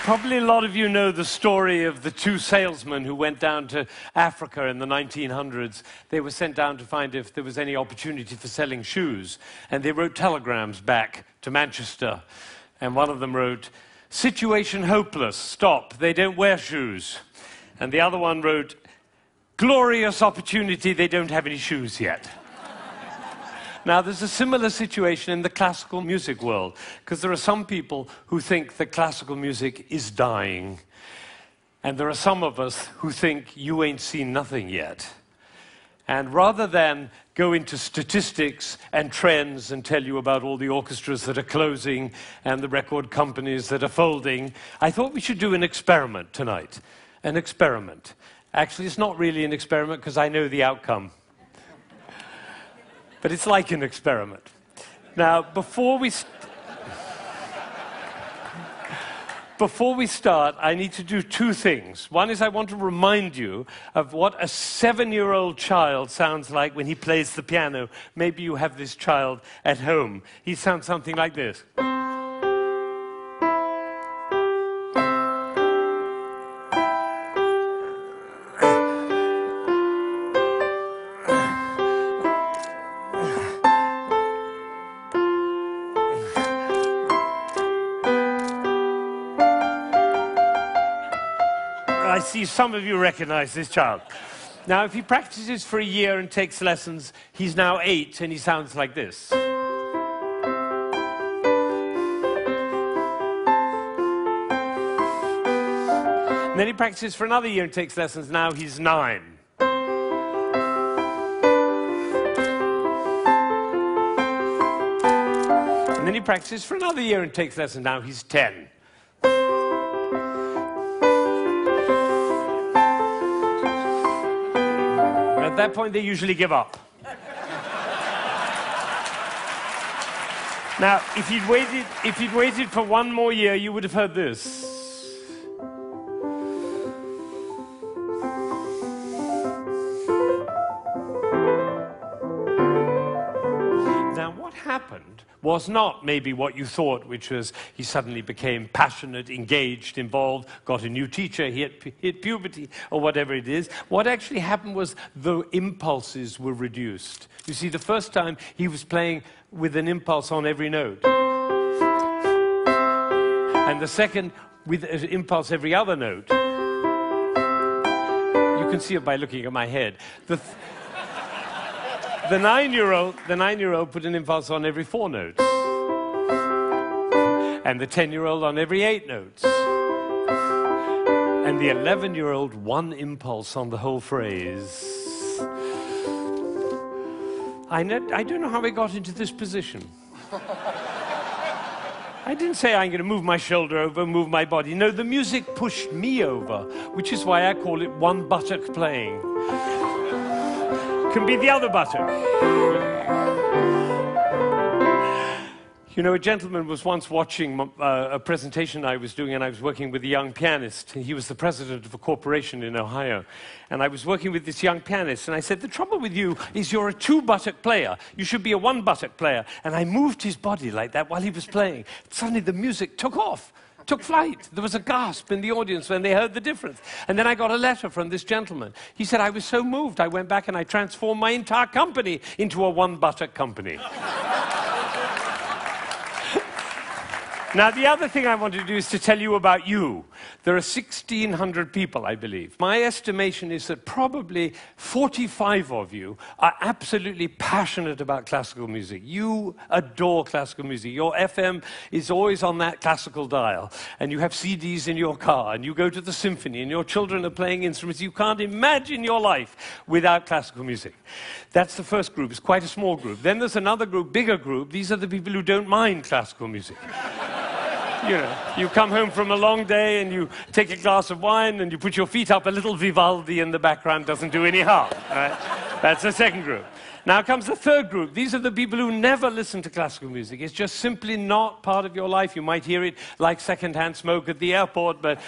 Probably a lot of you know the story of the two salesmen who went down to Africa in the 1900s. They were sent down to find if there was any opportunity for selling shoes. And they wrote telegrams back to Manchester. And one of them wrote, "Situation hopeless, stop, they don't wear shoes." And the other one wrote, "Glorious opportunity, they don't have any shoes yet." Now, there's a similar situation in the classical music world, because there are some people who think that classical music is dying, and there are some of us who think you ain't seen nothing yet. And rather than go into statistics and trends and tell you about all the orchestras that are closing and the record companies that are folding, I thought we should do an experiment tonight. An experiment. Actually, it's not really an experiment because I know the outcome. But it's like an experiment. Now, before we start, I need to do two things. One is I want to remind you of what a 7-year-old child sounds like when he plays the piano. Maybe you have this child at home. He sounds something like this. I see some of you recognize this child. Now, if he practices for a year and takes lessons, he's now 8 and he sounds like this. And then he practices for another year and takes lessons, now he's 9. And then he practices for another year and takes lessons, now he's 10. At that point, they usually give up. Now, if you'd waited for one more year, you would have heard this. Now, what happened was not maybe what you thought, which was he suddenly became passionate, engaged, involved, got a new teacher, he hit puberty, or whatever it is. What actually happened was the impulses were reduced. You see, the first time he was playing with an impulse on every note. And the second, with an impulse every other note. You can see it by looking at my head. The 9-year-old put an impulse on every 4 notes. And the 10-year-old on every 8 notes. And the 11-year-old, one impulse on the whole phrase. I don't know how I got into this position. I didn't say I'm going to move my shoulder over, move my body. No, the music pushed me over, which is why I call it one buttock playing. Can be the other buttock. You know, a gentleman was once watching a presentation I was doing, and I was working with a young pianist. He was the president of a corporation in Ohio. And I was working with this young pianist, and I said, "The trouble with you is you're a 2-buttock player. You should be a 1-buttock player." And I moved his body like that while he was playing. Suddenly the music took off. Took flight. There was a gasp in the audience when they heard the difference. And then I got a letter from this gentleman. He said, "I was so moved, I went back and I transformed my entire company into a 1-buttock company." Now, the other thing I want to do is to tell you about you. There are 1,600 people, I believe. My estimation is that probably 45 of you are absolutely passionate about classical music. You adore classical music. Your FM is always on that classical dial. And you have CDs in your car. And you go to the symphony. And your children are playing instruments. You can't imagine your life without classical music. That's the first group. It's quite a small group. Then there's another group, bigger group. These are the people who don't mind classical music. You know, you come home from a long day and you take a glass of wine and you put your feet up, a little Vivaldi in the background doesn't do any harm. Right? That's the second group. Now comes the third group. These are the people who never listen to classical music. It's just simply not part of your life. You might hear it like secondhand smoke at the airport, but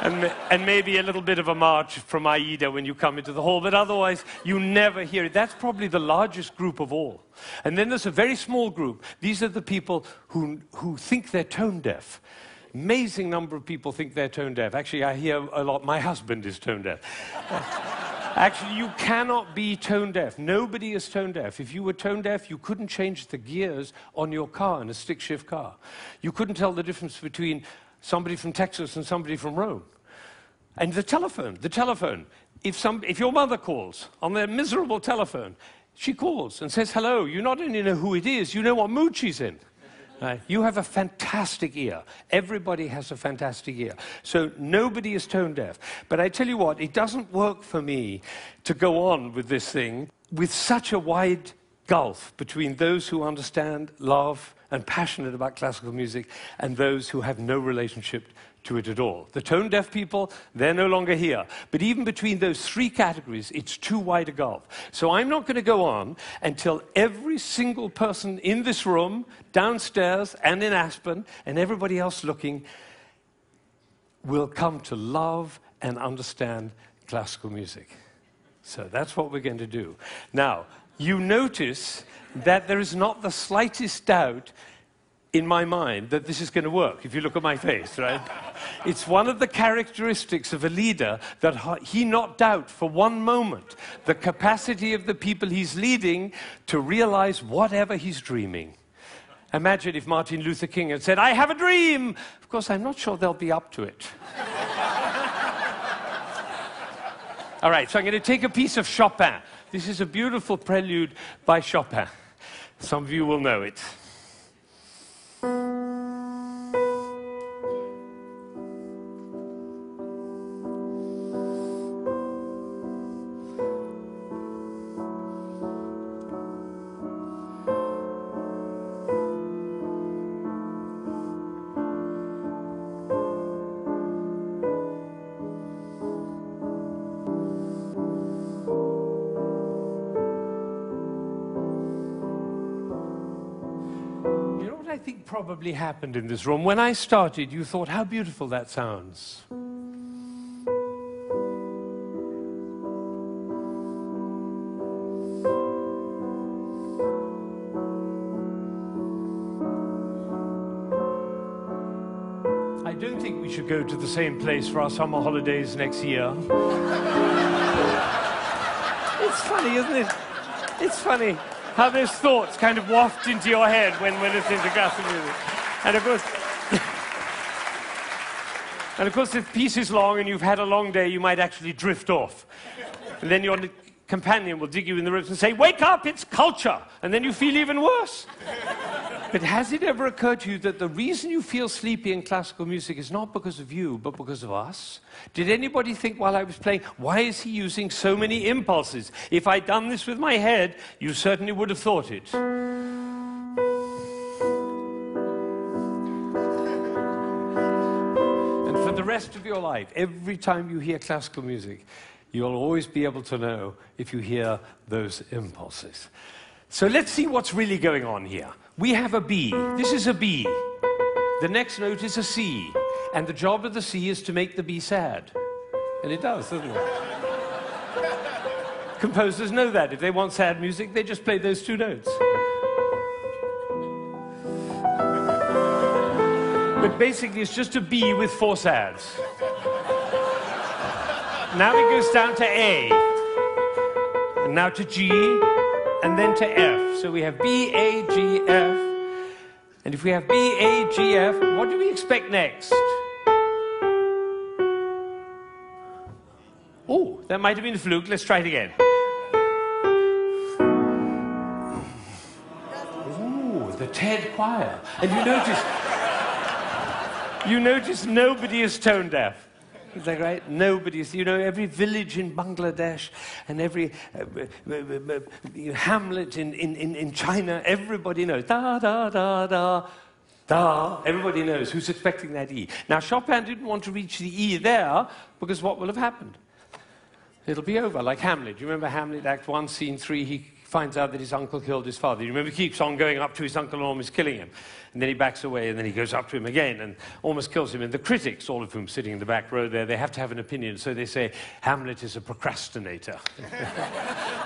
and maybe a little bit of a march from Aida when you come into the hall, but otherwise you never hear it. That's probably the largest group of all. And then there's a very small group. These are the people who think they're tone deaf. amazing number of people think they're tone deaf. Actually, I hear a lot, my husband is tone deaf. Actually, you cannot be tone deaf. Nobody is tone deaf. If you were tone deaf, you couldn't change the gears on your car in a stick-shift car. You couldn't tell the difference between somebody from Texas and somebody from Rome. And the telephone. If your mother calls on their miserable telephone, she calls and says hello. You not only know who it is, you know what mood she's in. Right? You have a fantastic ear. Everybody has a fantastic ear. So nobody is tone deaf. But I tell you what, it doesn't work for me to go on with this thing with such a wide gulf between those who understand, love, and passionate about classical music and those who have no relationship to it at all. The tone-deaf people, they're no longer here. But even between those three categories, it's too wide a gulf. So I'm not going to go on until every single person in this room, downstairs and in Aspen, and everybody else looking, will come to love and understand classical music. So that's what we're going to do. Now, you notice that there is not the slightest doubt in my mind that this is going to work, if you look at my face, right? It's one of the characteristics of a leader that he not doubt for one moment the capacity of the people he's leading to realize whatever he's dreaming. Imagine if Martin Luther King had said, "I have a dream." Of course, I'm not sure they'll be up to it. All right, so I'm going to take a piece of Chopin. This is a beautiful prelude by Chopin. Some of you will know it. I think probably happened in this room. When I started, you thought, how beautiful that sounds. I don't think we should go to the same place for our summer holidays next year. It's funny, isn't it? It's funny how those thoughts kind of waft into your head when listening to classical music. And of course, if the piece is long and you've had a long day, you might actually drift off. And then your companion will dig you in the ribs and say, "Wake up, it's culture!" And then you feel even worse. But has it ever occurred to you that the reason you feel sleepy in classical music is not because of you, but because of us? Did anybody think while I was playing, why is he using so many impulses? If I'd done this with my head, you certainly would have thought it. And for the rest of your life, every time you hear classical music, you'll always be able to know if you hear those impulses. So let's see what's really going on here. We have a B. This is a B. The next note is a C. And the job of the C is to make the B sad. And it does, doesn't it? Composers know that. If they want sad music, they just play those two notes. But basically, it's just a B with four sads. Now it goes down to A. And now to G. And then to F. So we have B, A, G, F. And if we have B, A, G, F, what do we expect next? Oh, that might have been a fluke. Let's try it again. Ooh, the TED choir. And you notice nobody is tone deaf. Is that right? Nobody's, you know, every village in Bangladesh and every hamlet in China, everybody knows. Da, da, da, da, da. Everybody knows who's expecting that E. Now, Chopin didn't want to reach the E there because what will have happened? It'll be over, like Hamlet. You remember Hamlet, Act 1, Scene 3, he finds out that his uncle killed his father. You remember he keeps on going up to his uncle and almost killing him. And then he backs away, and then he goes up to him again and almost kills him. And the critics, all of whom sitting in the back row there, they have to have an opinion. So they say, Hamlet is a procrastinator.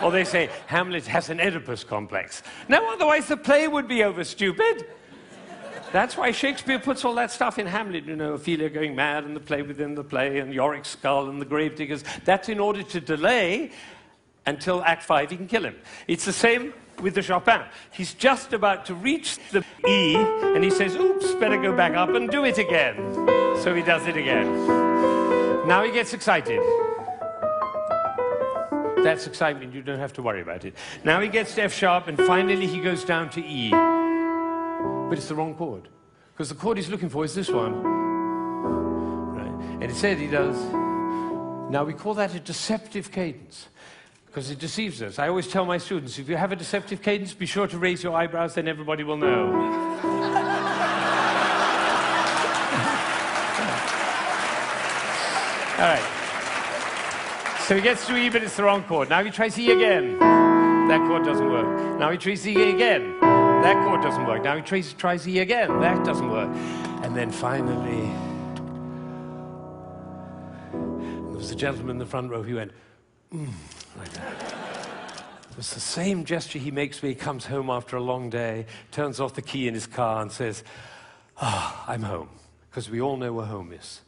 Or they say, Hamlet has an Oedipus complex. No, otherwise the play would be over, stupid. That's why Shakespeare puts all that stuff in Hamlet, you know, Ophelia going mad and the play within the play and Yorick's skull and the gravediggers. That's in order to delay until Act 5 he can kill him. It's the same with the Chopin. He's just about to reach the E and he says, oops, better go back up and do it again. So he does it again. Now he gets excited. That's excitement, you don't have to worry about it. Now he gets to F sharp and finally he goes down to E. But it's the wrong chord. Because the chord he's looking for is this one. Right. And instead he does. Now we call that a deceptive cadence. Because it deceives us. I always tell my students, if you have a deceptive cadence, be sure to raise your eyebrows, then everybody will know. All right. So he gets to E, but it's the wrong chord. Now he tries E again. That chord doesn't work. Now he tries E again. That chord doesn't work. Now he tries E again. That doesn't work. And then finally, there was a gentleman in the front row who went, like that. It's the same gesture he makes when he comes home after a long day, turns off the key in his car and says, I'm home. Because we all know where home is.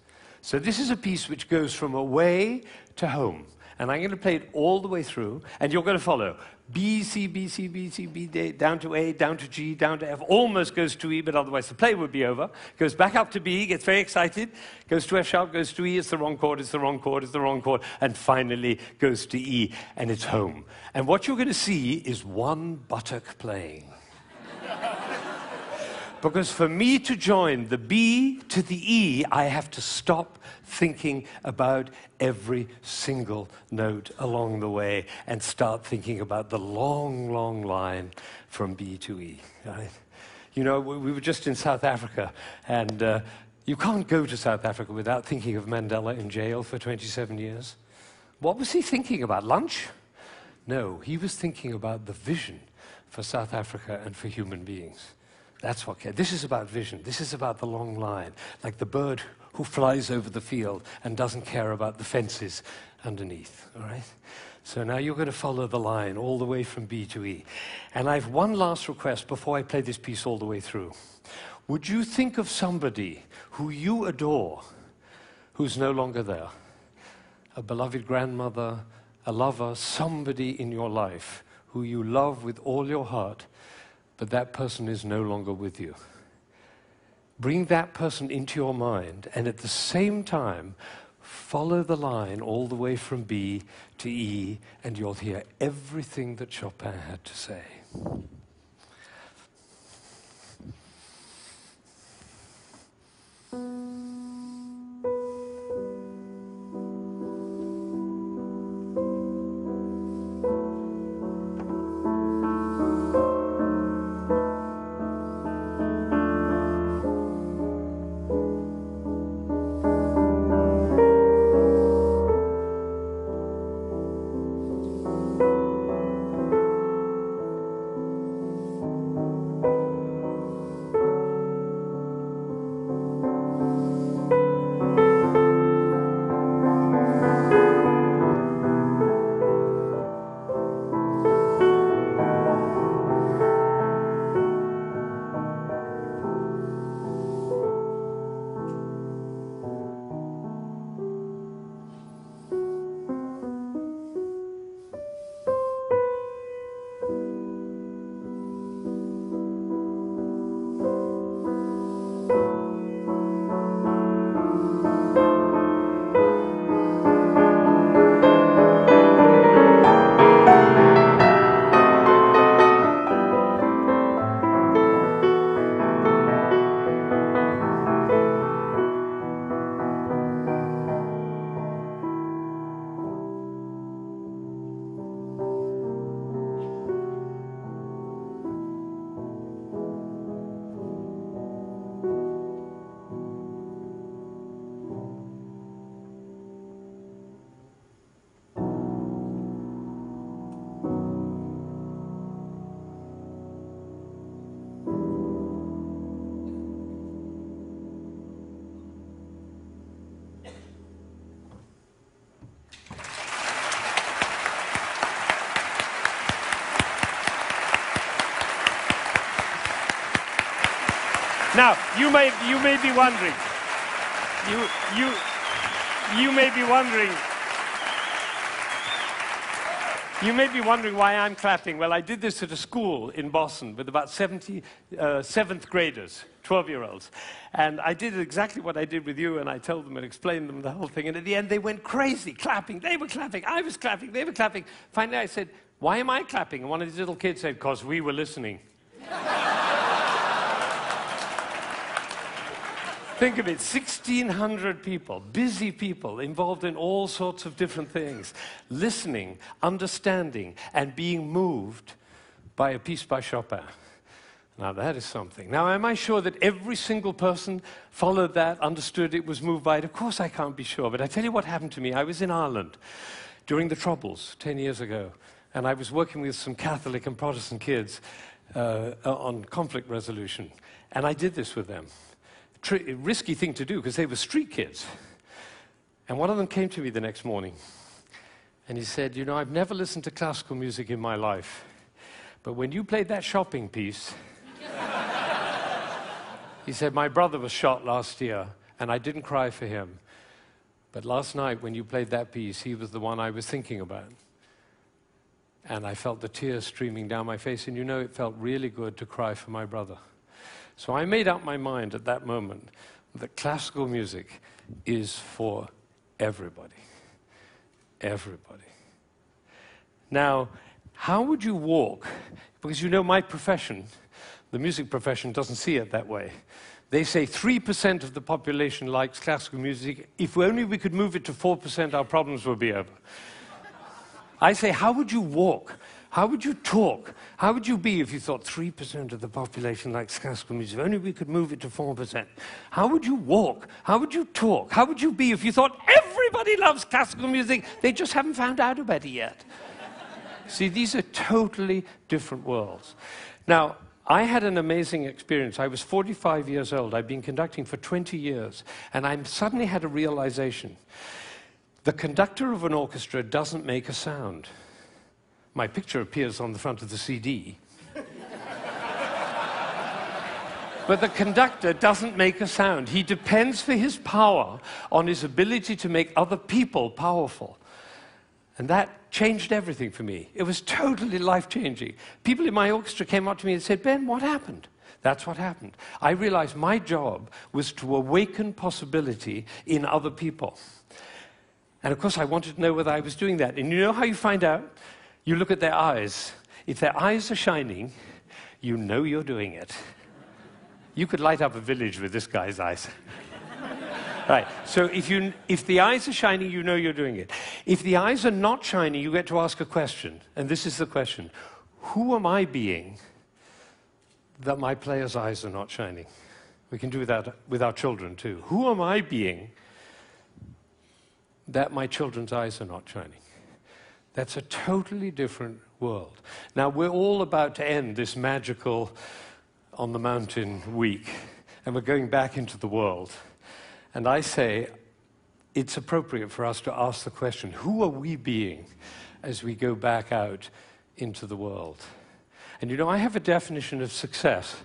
So this is a piece which goes from away to home. And I'm going to play it all the way through, and you're going to follow. B, C, B, C, B, C, B, D, down to A, down to G, down to F, almost goes to E, but otherwise the play would be over. Goes back up to B, gets very excited, goes to F sharp, goes to E, it's the wrong chord, it's the wrong chord, it's the wrong chord, and finally goes to E, and it's home. And what you're going to see is one buttock playing. Because for me to join the B to the E, I have to stop thinking about every single note along the way and start thinking about the long, long line from B to E. Right? You know, we were just in South Africa, and you can't go to South Africa without thinking of Mandela in jail for 27 years. What was he thinking about? Lunch? No, he was thinking about the vision for South Africa and for human beings. That's what cares. This is about vision. This is about the long line, like the bird who flies over the field and doesn't care about the fences underneath, all right? So now you're going to follow the line all the way from B to E. And I have one last request before I play this piece all the way through. Would you think of somebody who you adore who's no longer there? A beloved grandmother, a lover, somebody in your life who you love with all your heart, but that person is no longer with you. Bring that person into your mind, and at the same time, follow the line all the way from B to E, and you'll hear everything that Chopin had to say. Now, you may be wondering, you may be wondering, you may be wondering why I'm clapping. Well, I did this at a school in Boston with about 70 seventh graders, 12-year-olds. And I did exactly what I did with you, and I told them and explained them the whole thing. And at the end, they went crazy, clapping. They were clapping. I was clapping. They were clapping. Finally, I said, why am I clapping? And one of these little kids said, because we were listening. Think of it, 1,600 people, busy people, involved in all sorts of different things, listening, understanding, and being moved by a piece by Chopin. Now, that is something. Now, am I sure that every single person followed that, understood it, was moved by it? Of course I can't be sure, but I tell you what happened to me. I was in Ireland during the Troubles 10 years ago, and I was working with some Catholic and Protestant kids on conflict resolution, and I did this with them. Risky thing to do, because they were street kids. And one of them came to me the next morning, and he said, you know, I've never listened to classical music in my life, but when you played that shopping piece, he said, my brother was shot last year, and I didn't cry for him. But last night, when you played that piece, he was the one I was thinking about. And I felt the tears streaming down my face, and you know, it felt really good to cry for my brother. So I made up my mind at that moment that classical music is for everybody. Everybody. Now, how would you walk? Because you know my profession, the music profession, doesn't see it that way. They say 3% of the population likes classical music. If only we could move it to 4%, our problems would be over. I say, how would you walk? How would you talk? How would you be if you thought 3% of the population likes classical music? If only we could move it to 4%. How would you walk? How would you talk? How would you be if you thought everybody loves classical music? They just haven't found out about it yet. See, these are totally different worlds. Now, I had an amazing experience. I was 45 years old. I'd been conducting for 20 years, and I suddenly had a realization. The conductor of an orchestra doesn't make a sound. My picture appears on the front of the CD. But the conductor doesn't make a sound. He depends for his power on his ability to make other people powerful. And that changed everything for me. It was totally life-changing. People in my orchestra came up to me and said, Ben, what happened? That's what happened. I realized my job was to awaken possibility in other people. And of course, I wanted to know whether I was doing that. And you know how you find out? You look at their eyes. If their eyes are shining, you know you're doing it. You could light up a village with this guy's eyes. Right, so if the eyes are shining, you know you're doing it. If the eyes are not shining, you get to ask a question. And this is the question. Who am I being that my player's eyes are not shining? We can do that with our children too. Who am I being that my children's eyes are not shining? That's a totally different world. Now, we're all about to end this magical on the mountain week, and we're going back into the world. And I say it's appropriate for us to ask the question, who are we being as we go back out into the world? And you know, I have a definition of success.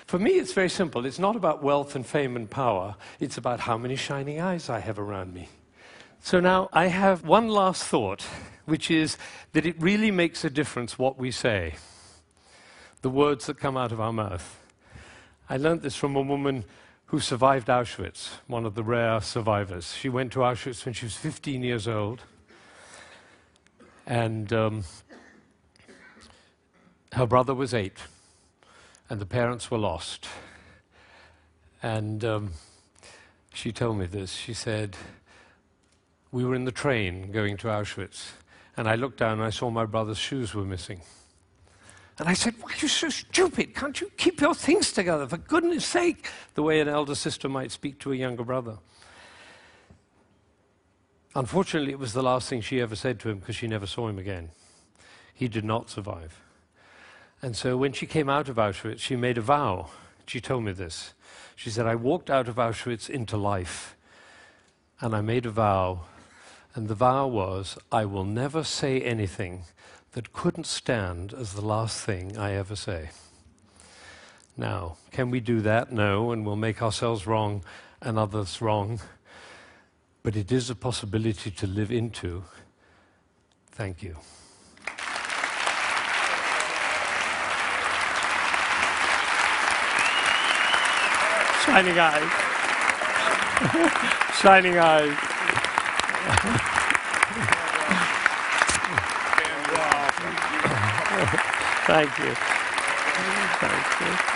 For me, it's very simple. It's not about wealth and fame and power. It's about how many shining eyes I have around me. So now I have one last thought, which is that it really makes a difference what we say, the words that come out of our mouth. I learned this from a woman who survived Auschwitz, one of the rare survivors. She went to Auschwitz when she was 15 years old, and her brother was 8, and the parents were lost. And she told me this. She said, we were in the train going to Auschwitz, and I looked down and I saw my brother's shoes were missing. And I said, why are you so stupid? Can't you keep your things together, for goodness sake? The way an elder sister might speak to a younger brother. Unfortunately, it was the last thing she ever said to him, because she never saw him again. He did not survive. And so when she came out of Auschwitz, she made a vow. She told me this. She said, I walked out of Auschwitz into life, and I made a vow. And the vow was, I will never say anything that couldn't stand as the last thing I ever say. Now, can we do that? No, and we'll make ourselves wrong and others wrong. But it is a possibility to live into. Thank you. Shining eyes. Shining eyes. Thank you. Thank you.